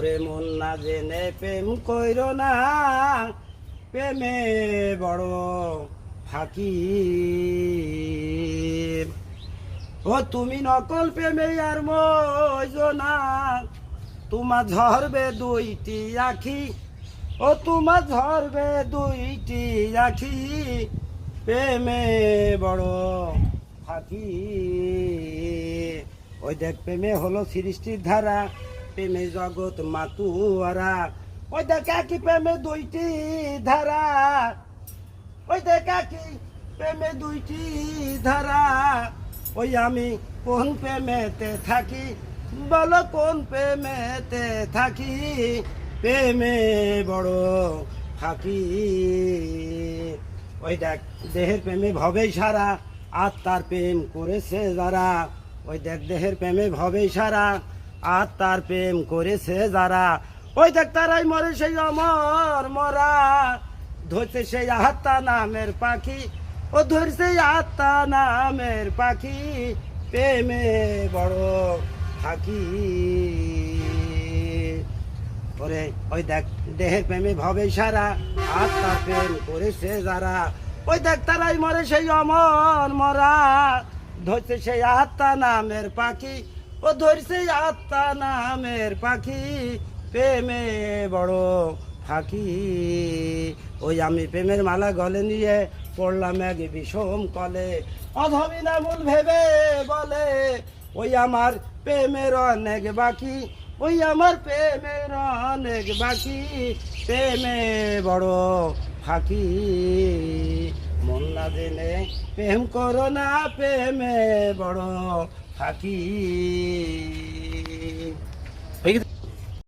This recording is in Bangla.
ওরে মন না জেনে প্রেম কইরো না, প্রেমে বড় ফাঁকি। ও তুমি নকল প্রেমে আর মইজো না, তোমা ঝরবে দুইটি আখি। ও তোমা ঝরবে দুইটি আখি, প্রেমে বড় ফাঁকি। ওই দেখ প্রেমে হলো সৃষ্টির ধারা, প্রেমে জগৎ মাতুয়ারা। ওই দেখ কি প্রেমে দুইটি ধারা, ওই দেখ কি প্রেমে দুইটি ধারা। ওই আমি কোন প্রেমেতে থাকি, বলো কোন প্রেমেতে থাকি, প্রেমে বড় ফাঁকি। ওই দেখ দেহের প্রেমে ভবে সারা, আত্মার প্রেম করেছে যারা। ওই দেখ দেহের প্রেমে ভবে সারা, আত্মার প্রেম করেছে যারা। ওই দেখ তারাই মরে সেই অমর মরা, ধরছে সেই আত্মা নামের পাখি। ও ধরছে আত্মা নামের পাখি, প্রেমে বড় ফাঁকি। ওরে ওই দেখ দেহের প্রেমে ভবে সারা, আত্মার প্রেম করেছে যারা। ওই দেখ তারাই মরে সেই অমর মরা, ধরছে সেই আত্মা নামের পাখি। ও ধরছে আত্মা নামের পাখি, প্রেমে বড় ফাঁকি। ওই আমি প্রেমের মালা গলে নিয়ে পড়লাম এক বিষম কলে, অধমী না মূল ভেবে বলে ওই আমার প্রেমের অনেক বাকি। ওই আমার প্রেমের অনেক বাকি, প্রেমে বড় ফাঁকি। মন না জেনে প্রেম করো না, প্রেমে বড় ফাঁকি।